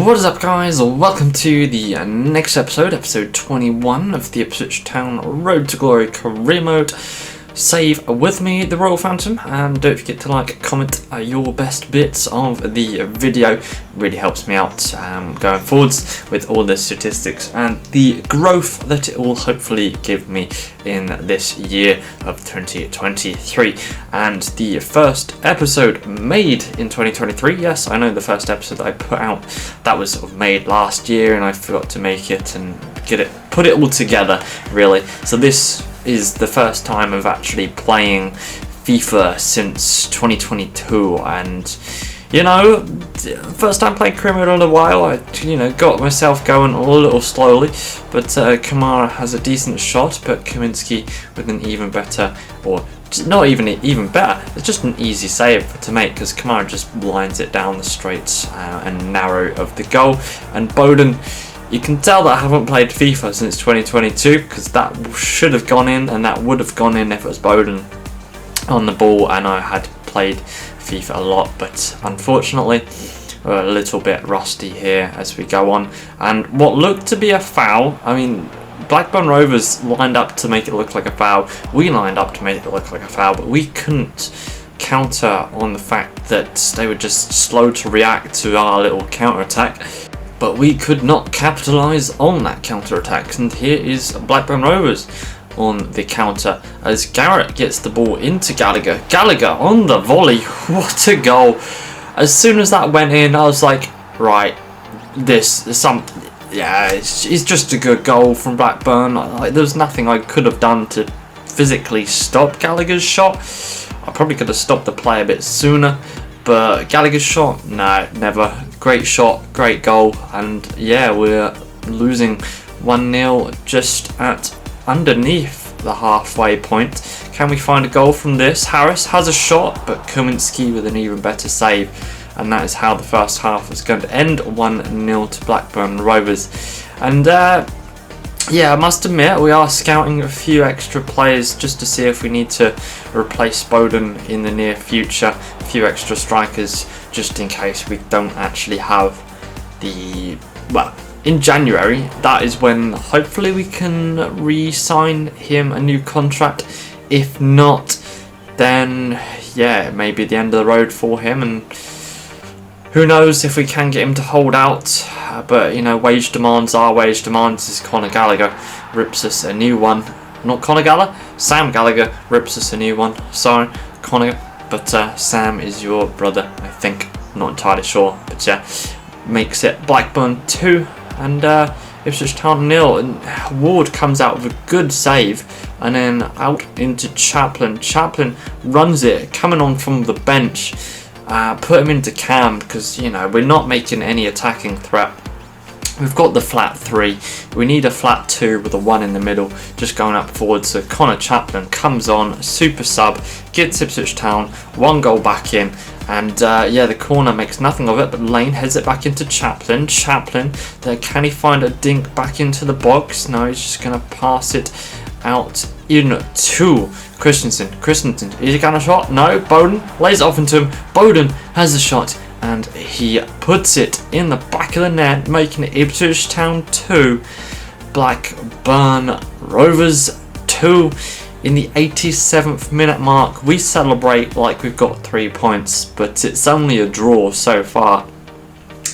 What is up, guys? Welcome to the next episode 21 of the Ipswich Town Road to Glory career mode. Save with me, the Royal Phantom, and don't forget to like, comment your best bits of the video. It really helps me out going forwards with all the statistics and the growth that it will hopefully give me in this year of 2023. And the first episode made in 2023, yes, I know the first episode that I put out, that was sort of made last year and I forgot to make it and put it all together, really. So this is the first time of actually playing FIFA since 2022, and you know, first time playing career mode in a while. I got myself going a little slowly, but Kamara has a decent shot, but Kaminski with an even better, or not even better, it's just an easy save to make because Kamara just lines it down the straight and narrow of the goal. And Bowden, you can tell that I haven't played FIFA since 2022 because that should have gone in, and that would have gone in if it was Bowden on the ball and I had played FIFA a lot. But unfortunately, we're a little bit rusty here as we go on. And what looked to be a foul, I mean, Blackburn Rovers lined up to make it look like a foul. We lined up to make it look like a foul, but we couldn't counter on the fact that they were just slow to react to our little counter-attack. But we could not capitalise on that counter-attack, and here is Blackburn Rovers on the counter as Garrett gets the ball into Gallagher. Gallagher on the volley, what a goal. As soon as that went in, I was like, right, it's just a good goal from Blackburn. There's nothing I could have done to physically stop Gallagher's shot. I probably could have stopped the play a bit sooner, but Gallagher's shot, no, never. Great shot, great goal, and yeah, we're losing 1-0 just at underneath the halfway point. Can we find a goal from this? Harris has a shot, but Kaminski with an even better save, and that is how the first half was going to end, 1-0 to Blackburn Rovers. And yeah, I must admit, we are scouting a few extra players just to see if we need to replace Bowden in the near future. A few extra strikers just in case we don't actually have in January, that is when hopefully we can re-sign him a new contract. If not, then yeah, it may be the end of the road for him, and who knows if we can get him to hold out. But you know, wage demands are wage demands. As Conor Gallagher rips us a new one. Not Conor Gallagher, Sam Gallagher rips us a new one. Sorry, Conor, but Sam is your brother, I think. Not entirely sure, but yeah, makes it Blackburn 2 and Ipswich Town 0. And Ward comes out with a good save, and then out into Chaplin. Chaplin runs it, coming on from the bench. Put him into Cam because, you know, we're not making any attacking threat. We've got the flat 3. We need a flat 2 with a 1 in the middle, just going up forward. So Connor Chaplin comes on, super sub, gets Ipswich Town, 1 goal back in. And yeah, the corner makes nothing of it, but Lane heads it back into Chaplin. Chaplin, there, can he find a dink back into the box? No, he's just going to pass it out into Christensen. Christensen, is he got a shot? No, Bowden lays it off into him. Bowden has a shot, and he puts it in the back of the net, making it Ipswich Town 2, Blackburn Rovers 2. In the 87th minute mark, we celebrate like we've got 3 points, but it's only a draw so far.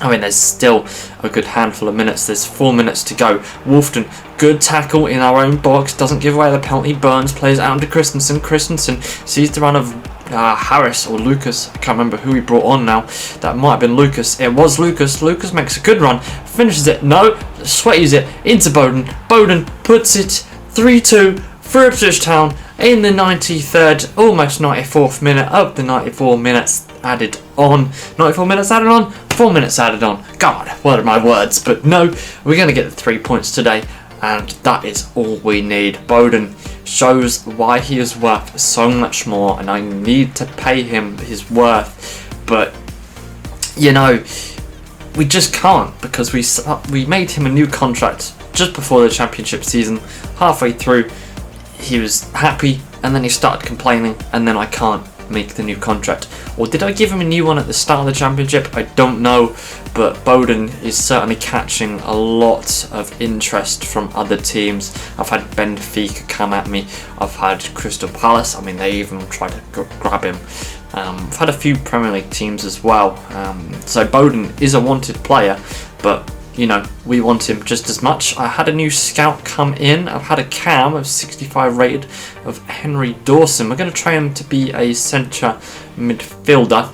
I mean, there's still a good handful of minutes. There's 4 minutes to go. Wolfton, good tackle in our own box, doesn't give away the penalty. Burns plays out to Christensen. Christensen sees the run of Harris or Lucas. I can't remember who he brought on now. That might have been Lucas. It was Lucas. Lucas makes a good run, finishes it. No, sweaties it into Bowden. Bowden puts it 3-2 for Ipswich Town in the 93rd, almost 94th minute of the 94 minutes added on. 94 minutes added on? 4 minutes added on. God, what are my words? But no, we're going to get the 3 points today, and that is all we need. Bowden shows why he is worth so much more, and I need to pay him his worth. But, you know, we just can't, because we made him a new contract just before the championship season. Halfway through, he was happy, and then he started complaining, and then I can't make the new contract. Or did I give him a new one at the start of the championship? I don't know, but Bowden is certainly catching a lot of interest from other teams. I've had Benfica come at me, I've had Crystal Palace, I mean they even tried to grab him. I've had a few Premier League teams as well, so Bowden is a wanted player, but you know, we want him just as much. I had a new scout come in. I've had a cam of 65 rated of Henry Dawson. We're going to train him to be a centre midfielder.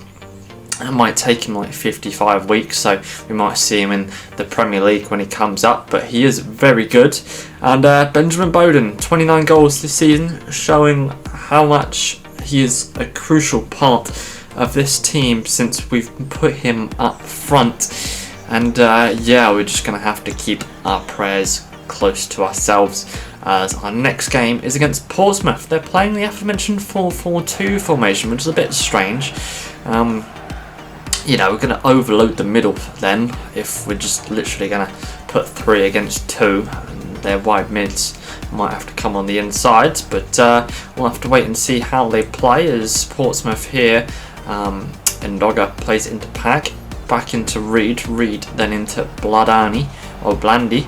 It might take him like 55 weeks, so we might see him in the Premier League when he comes up, but he is very good. And Benjamin Bowden, 29 goals this season, showing how much he is a crucial part of this team since we've put him up front. And yeah, we're just going to have to keep our prayers close to ourselves, as our next game is against Portsmouth. They're playing the aforementioned 4-4-2 formation, which is a bit strange. You know, we're going to overload the middle then, if we're just literally going to put 3 against 2. And their wide mids might have to come on the insides, but we'll have to wait and see how they play, as Portsmouth here, Ndoga plays into Pack. Back into Reed, then into Bladani or Blandy,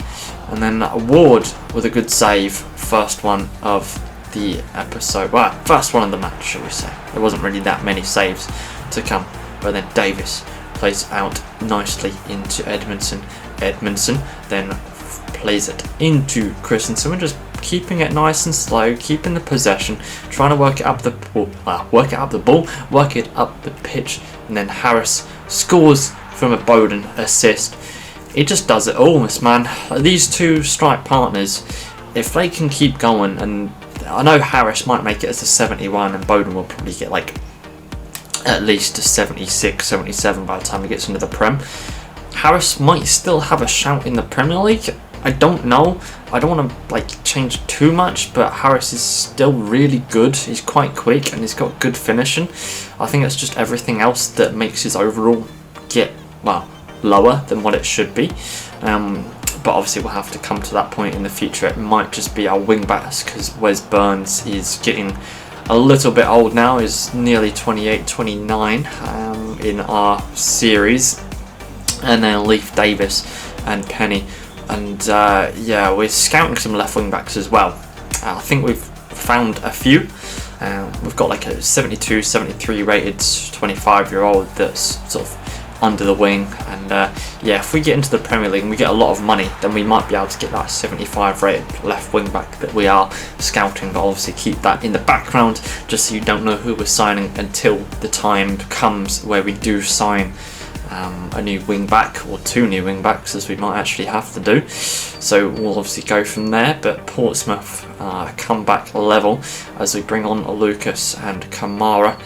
and then Ward with a good save. First one of the episode, well, first one of the match, shall we say. There wasn't really that many saves to come, but then Davis plays out nicely into Edmondson. Edmondson then plays it into Christensen. We're just keeping it nice and slow, keeping the possession, trying to work it up the ball, work it up the pitch, and then Harris scores from a Bowden assist. It just does it all, this man. These two strike partners, if they can keep going, and I know Harris might make it as a 71 and Bowden will probably get like at least a 76, 77 by the time he gets into the Prem. Harris might still have a shout in the Premier League. I don't know. I don't want to like change too much, but Harris is still really good. He's quite quick and he's got good finishing. I think it's just everything else that makes his overall get, well, lower than what it should be. But obviously we'll have to come to that point in the future. It might just be our wing backs, because Wes Burns is getting a little bit old now. He's nearly 28, 29 in our series. And then Leif Davis and Penny. And yeah, we're scouting some left wing backs as well. I think we've found a few. We've got like a 72, 73 rated 25-year-old that's sort of under the wing. And yeah, if we get into the Premier League and we get a lot of money, then we might be able to get that 75 rated left wing back that we are scouting. But obviously keep that in the background, just so you don't know who we're signing until the time comes where we do sign a new wing back, or 2 new wing backs, as we might actually have to do. So we'll obviously go from there. But Portsmouth come back level as we bring on Lucas and Kamara.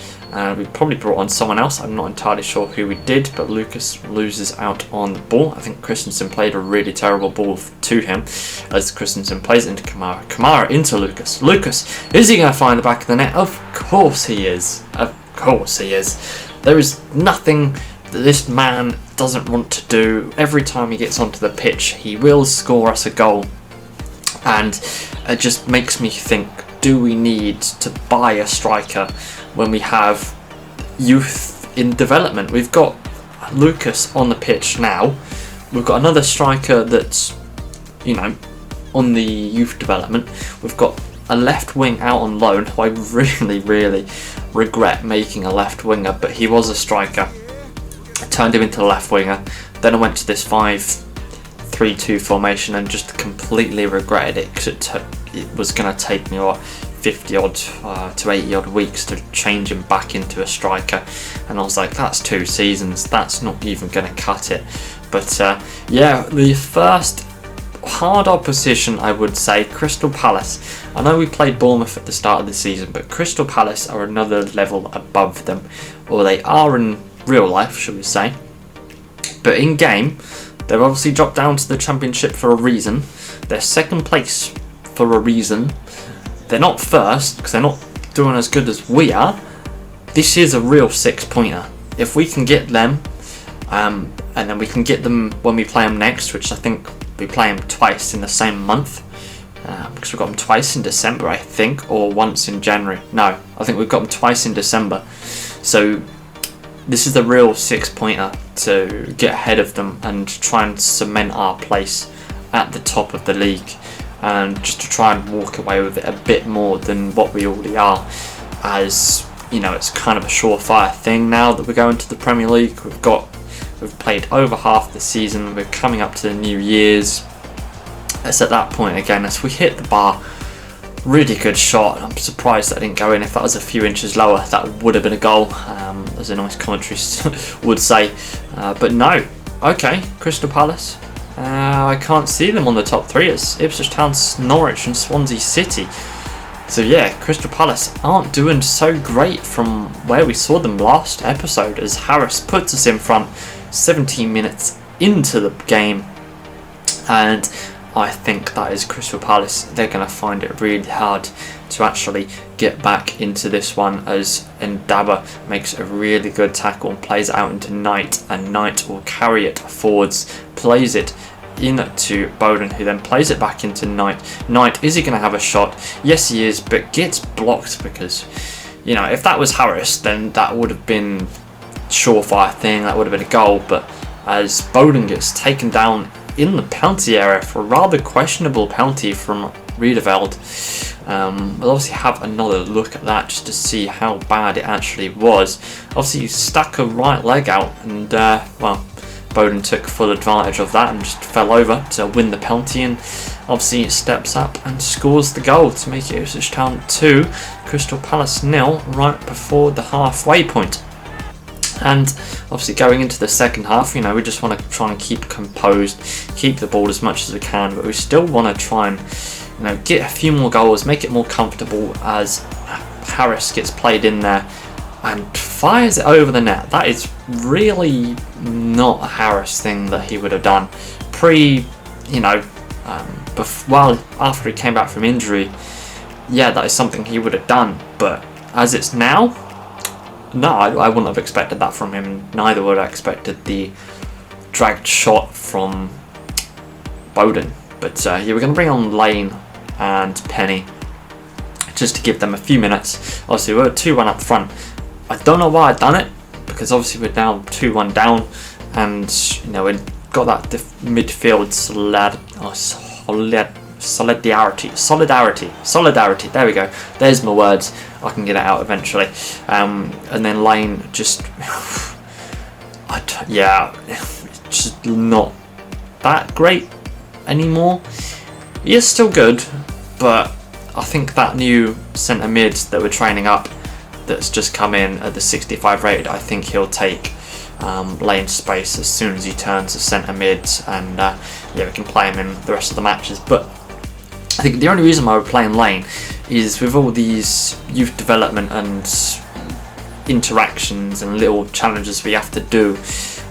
We probably brought on someone else. I'm not entirely sure who we did, but Lucas loses out on the ball. I think Christensen played a really terrible ball to him, as Christensen plays into Kamara. Kamara into Lucas. Lucas, is he going to find the back of the net? Of course he is. Of course he is. There is nothing that this man doesn't want to do. Every time he gets onto the pitch, he will score us a goal. And it just makes me think, do we need to buy a striker when we have youth in development? We've got Lucas on the pitch now. We've got another striker that's, you know, on the youth development. We've got a left wing out on loan, who I really regret making a left winger, but he was a striker. I turned him into a left winger. Then I went to this 5-3-2 formation and just completely regretted it, because it was going to take me 50 odd to 80 odd weeks to change him back into a striker, and I was like, that's 2 seasons, that's not even going to cut it. But yeah, the first hard opposition, I would say, Crystal Palace. I know we played Bournemouth at the start of the season, but Crystal Palace are another level above them, or they are in real life, should we say. But in game, they've obviously dropped down to the Championship for a reason. They're second place for a reason. They're not first, because they're not doing as good as we are. This is a real 6-pointer. If we can get them, and then we can get them when we play them next, which I think we play them twice in the same month, because we've got them twice in December, I think, or once in January. No, I think we've got them twice in December. So this is the real 6-pointer to get ahead of them and try and cement our place at the top of the league, and just to try and walk away with it a bit more than what we already are, as you know, it's kind of a surefire thing now that we're going to the Premier League. We've played over half the season, we're coming up to the New Year's. It's at that point again, as we hit the bar. Really good shot. I'm surprised that didn't go in. If that was a few inches lower, that would have been a goal, as a nice commentary would say. But no. Okay, Crystal Palace. I can't see them on the top three. It's Ipswich Town, Norwich and Swansea City. So yeah, Crystal Palace aren't doing so great from where we saw them last episode, as Harris puts us in front 17 minutes into the game. And I think that is Crystal Palace. They're going to find it really hard to actually get back into this one, as Ndaba makes a really good tackle and plays it out into Knight, and Knight will carry it forwards, plays it into Bowden, who then plays it back into Knight. Knight, is he going to have a shot? Yes he is, but gets blocked, because, you know, if that was Harris, then that would have been surefire thing, that would have been a goal. But as Bowden gets taken down in the penalty area for a rather questionable penalty from Riedeveld. We'll obviously have another look at that just to see how bad it actually was. Obviously he stuck a right leg out, and well, Bowden took full advantage of that and just fell over to win the penalty, and obviously it steps up and scores the goal to make it Ipswich Town 2, Crystal Palace 0, right before the halfway point. And obviously going into the second half, you know, we just want to try and keep composed, keep the ball as much as we can, but we still want to try and, you know, get a few more goals, make it more comfortable, as Harris gets played in there and fires it over the net. That is really not a Harris thing that he would have done after he came back from injury. Yeah, that is something he would have done, but as it's now, no, I wouldn't have expected that from him. Neither would I expected the dragged shot from Bowden. But yeah, we're going to bring on Lane and Penny just to give them a few minutes. Obviously, we're 2-1 up front. I don't know why I've done it, because obviously we're now 2-1 down, and you know, we've got that midfield solidarity. There we go. There's my words. I can get it out eventually. And then Lane just, just not that great anymore. He is still good, but I think that new centre mid that we're training up, that's just come in at the 65 rated, I think he'll take Lane's space as soon as he turns to centre mid, and yeah, we can play him in the rest of the matches. But I think the only reason why we're playing Lane is with all these youth development and interactions and little challenges we have to do,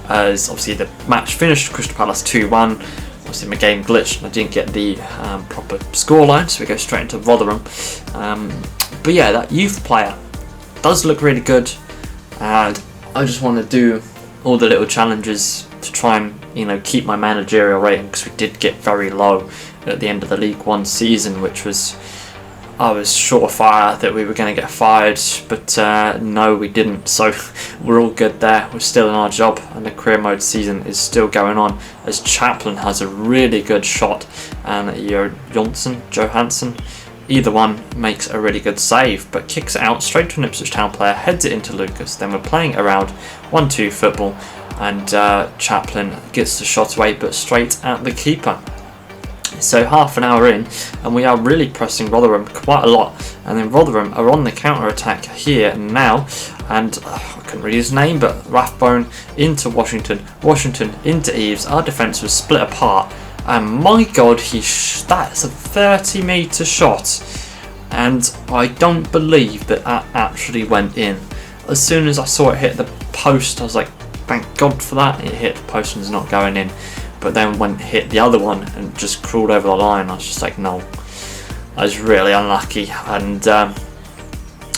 as obviously the match finished Crystal Palace 2-1. Obviously my game glitched and I didn't get the proper scoreline, so we go straight into Rotherham. But yeah, that youth player does look really good, and I just want to do all the little challenges to try and, you know, keep my managerial rating, because we did get very low at the end of the League One season, which was, I was surefire that we were going to get fired, but no, we didn't. So we're all good there. We're still in our job, and the career mode season is still going on, as Chaplin has a really good shot, and Johansson, either one makes a really good save, but kicks it out straight to an Ipswich Town player, heads it into Lucas. Then we're playing around 1-2 football, and Chaplin gets the shot away, but straight at the keeper. So half an hour in, and we are really pressing Rotherham quite a lot, and then Rotherham are on the counter-attack here and now, and I couldn't read his name, but Rathbone into Washington into Eves. Our defence was split apart, and my god, that's a 30-metre shot, and I don't believe that actually went in. As soon as I saw it hit the post, I was like, thank god for that, it hit the post and it's not going in. But then when it hit the other one and just crawled over the line, I was just like, no. I was really unlucky. And yeah,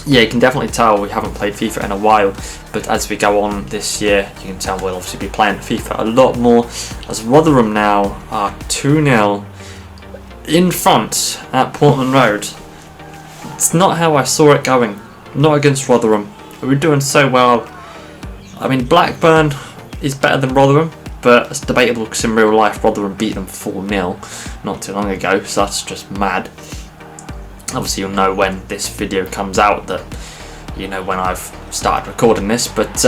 you can definitely tell we haven't played FIFA in a while. But as we go on this year, you can tell we'll obviously be playing FIFA a lot more. As Rotherham now are 2-0 in front at Portman Road. It's not how I saw it going. Not against Rotherham. We were doing so well. I mean, Blackburn is better than Rotherham, but it's debatable because in real life Rotherham beat them 4-0 not too long ago, so that's just mad. Obviously you'll know when this video comes out that you know when I've started recording this, but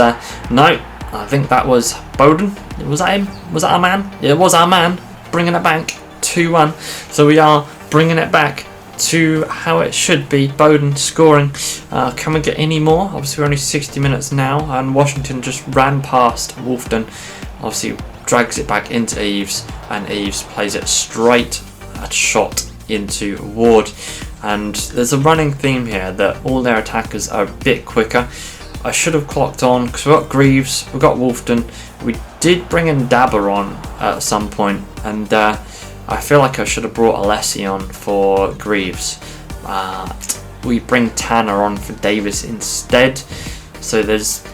no, I think that was Bowden. Was that him? Was that our man? It was our man, bringing it back 2-1. So we are bringing it back to how it should be. Bowden scoring. Can we get any more? Obviously we're only 60 minutes now, and Washington just ran past Wolfden. Obviously drags it back into Eves, and Eves plays it straight at shot into Ward. And there's a running theme here that all their attackers are a bit quicker. I should have clocked on because we've got Greaves, we've got Wolfden. We did bring in Dabber on at some point, and I feel like I should have brought Alessi on for Greaves. We bring Tanner on for Davis instead. So there's,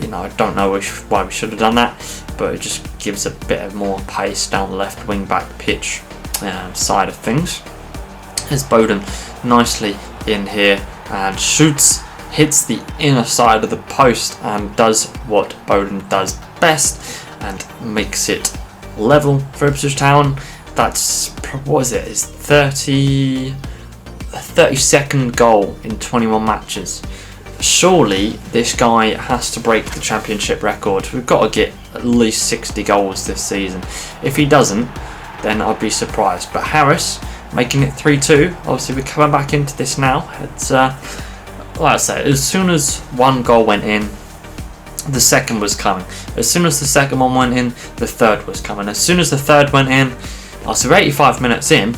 you know, I don't know why we should have done that, but it just gives a bit of more pace down the left wing back pitch side of things. As Bowden nicely in here and shoots, hits the inner side of the post and does what Bowden does best and makes it level for Ipswich Town. That's, what is it, his 32nd goal in 21 matches. Surely this guy has to break the championship record. We've got to get at least 60 goals this season. If he doesn't, then I'd be surprised. But Harris making it 3-2. Obviously we're coming back into this now. It's like I say, as soon as one goal went in, the second was coming. As soon as the second one went in, the third was coming. As soon as the third went in, so we're 85 minutes in.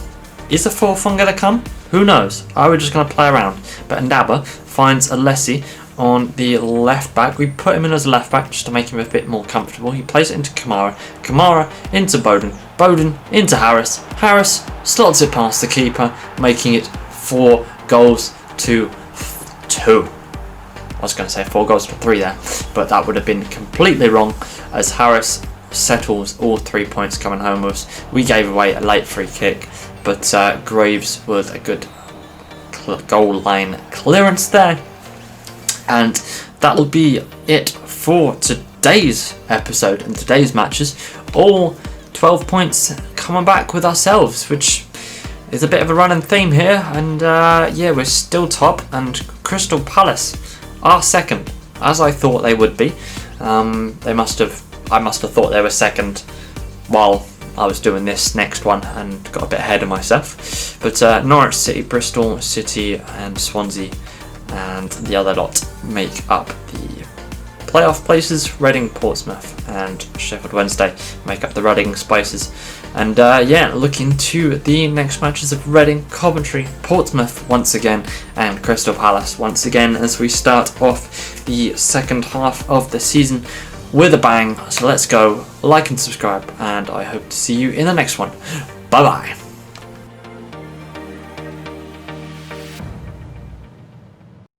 Is the fourth one going to come? Who knows? I was just going to play around. But Ndaba finds Alessi on the left back. We put him in as a left back just to make him a bit more comfortable. He plays it into Kamara. Kamara into Bowden. Bowden into Harris. Harris slots it past the keeper, making it 4 goals to 2. I was going to say 4 goals to 3 there, but that would have been completely wrong, as Harris settles all 3 points coming home with us. We gave away a late free kick, but Graves with a good goal line clearance there. And that'll be it for today's episode and today's matches. All 12 points coming back with ourselves, which is a bit of a running theme here. And yeah, we're still top, and Crystal Palace are second, as I thought they would be. I must have thought they were second while I was doing this next one and got a bit ahead of myself. But Norwich City, Bristol City and Swansea and the other lot make up the playoff places. Reading, Portsmouth and Sheffield Wednesday make up the Reading spaces. And yeah, looking to the next matches of Reading, Coventry, Portsmouth once again, and Crystal Palace once again, as we start off the second half of the season with a bang. So let's go, like and subscribe, and I hope to see you in the next one. Bye bye.